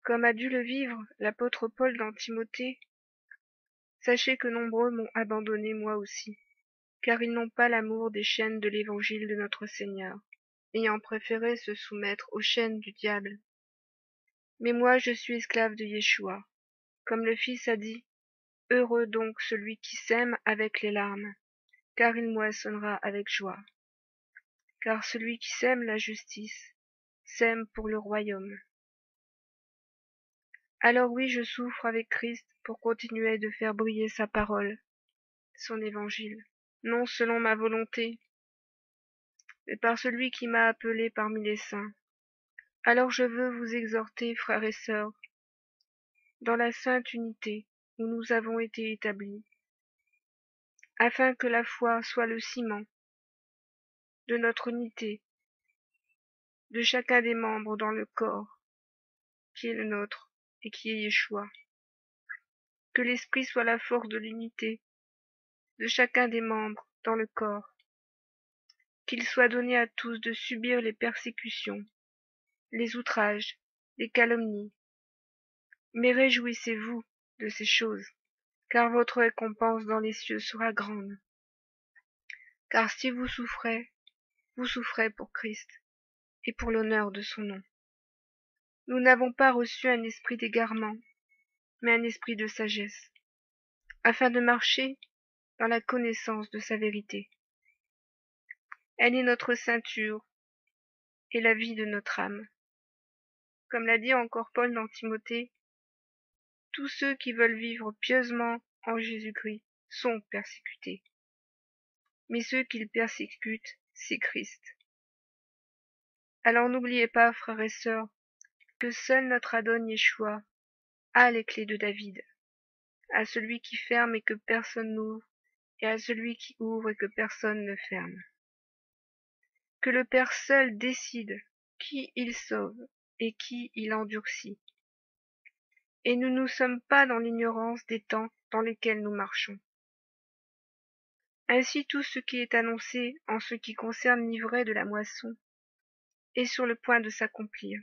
Comme a dû le vivre l'apôtre Paul dans Timothée, sachez que nombreux m'ont abandonné moi aussi, car ils n'ont pas l'amour des chaînes de l'évangile de notre Seigneur, ayant préféré se soumettre aux chaînes du diable. Mais moi je suis esclave de Yeshua. Comme le Fils a dit, heureux donc celui qui sème avec les larmes, car il moissonnera avec joie. Car celui qui sème la justice sème pour le royaume. Alors oui, je souffre avec Christ pour continuer de faire briller sa parole, son évangile, non selon ma volonté, mais par celui qui m'a appelé parmi les saints. Alors je veux vous exhorter, frères et sœurs, dans la sainte unité où nous avons été établis, afin que la foi soit le ciment de notre unité, de chacun des membres dans le corps, qui est le nôtre et qui est Yeshua. Que l'Esprit soit la force de l'unité de chacun des membres dans le corps, qu'il soit donné à tous de subir les persécutions, les outrages, les calomnies. Mais réjouissez-vous de ces choses, car votre récompense dans les cieux sera grande. Car si vous souffrez pour Christ et pour l'honneur de son nom. Nous n'avons pas reçu un esprit d'égarement, mais un esprit de sagesse, afin de marcher dans la connaissance de sa vérité. Elle est notre ceinture et la vie de notre âme. Comme l'a dit encore Paul dans Timothée, tous ceux qui veulent vivre pieusement en Jésus-Christ sont persécutés. Mais ceux qu'ils persécutent, c'est Christ. Alors n'oubliez pas, frères et sœurs, que seul notre Adon Yeshua a les clés de David, à celui qui ferme et que personne n'ouvre, et à celui qui ouvre et que personne ne ferme. Que le Père seul décide qui il sauve et qui il endurcit. Et nous ne sommes pas dans l'ignorance des temps dans lesquels nous marchons. Ainsi tout ce qui est annoncé en ce qui concerne l'ivraie de la moisson est sur le point de s'accomplir.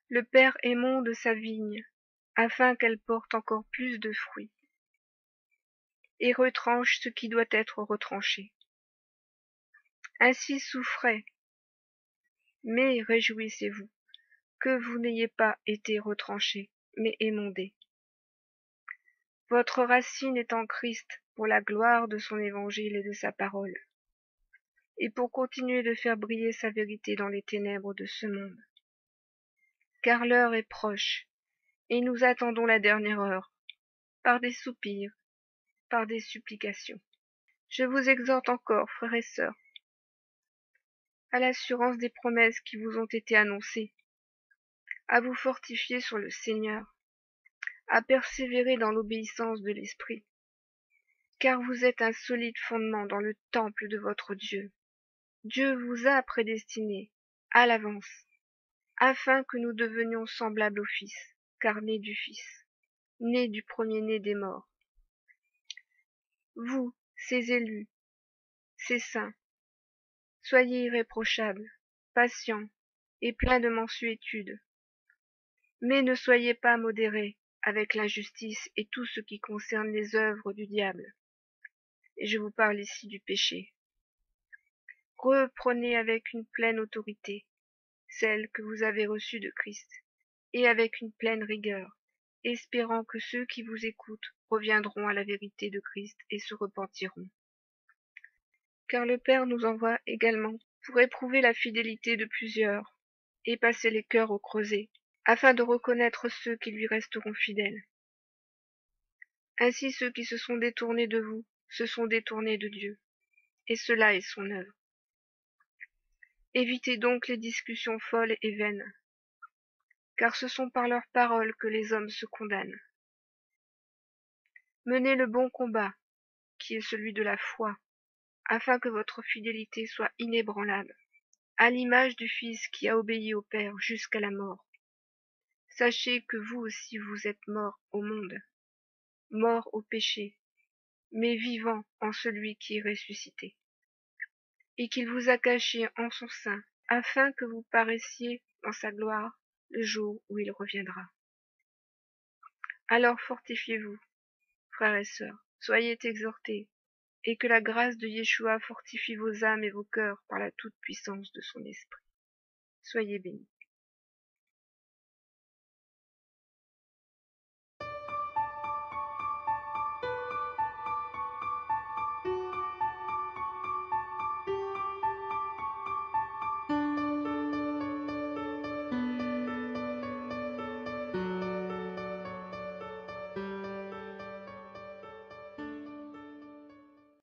Le Père émonde sa vigne, afin qu'elle porte encore plus de fruits, et retranche ce qui doit être retranché. Ainsi souffrez, mais réjouissez-vous, que vous n'ayez pas été retranchés, mais émondés. Votre racine est en Christ pour la gloire de son évangile et de sa parole, et pour continuer de faire briller sa vérité dans les ténèbres de ce monde. Car l'heure est proche, et nous attendons la dernière heure, par des soupirs, par des supplications. Je vous exhorte encore, frères et sœurs, à l'assurance des promesses qui vous ont été annoncées, à vous fortifier sur le Seigneur, à persévérer dans l'obéissance de l'Esprit, car vous êtes un solide fondement dans le temple de votre Dieu. Dieu vous a prédestinés à l'avance, afin que nous devenions semblables au Fils, car nés du Fils, nés du premier-né des morts. Vous, ces élus, ces saints, soyez irréprochables, patients et pleins de mansuétude, mais ne soyez pas modérés avec l'injustice et tout ce qui concerne les œuvres du diable. Et je vous parle ici du péché. Reprenez avec une pleine autorité celle que vous avez reçue de Christ, et avec une pleine rigueur, espérant que ceux qui vous écoutent reviendront à la vérité de Christ et se repentiront. Car le Père nous envoie également pour éprouver la fidélité de plusieurs, et passer les cœurs au creuset, afin de reconnaître ceux qui lui resteront fidèles. Ainsi ceux qui se sont détournés de vous se sont détournés de Dieu, et cela est son œuvre. Évitez donc les discussions folles et vaines, car ce sont par leurs paroles que les hommes se condamnent. Menez le bon combat, qui est celui de la foi, afin que votre fidélité soit inébranlable, à l'image du Fils qui a obéi au Père jusqu'à la mort. Sachez que vous aussi vous êtes morts au monde, morts au péché, mais vivants en celui qui est ressuscité, et qu'il vous a caché en son sein, afin que vous paraissiez dans sa gloire le jour où il reviendra. Alors fortifiez-vous, frères et sœurs, soyez exhortés, et que la grâce de Yeshua fortifie vos âmes et vos cœurs par la toute-puissance de son esprit. Soyez bénis.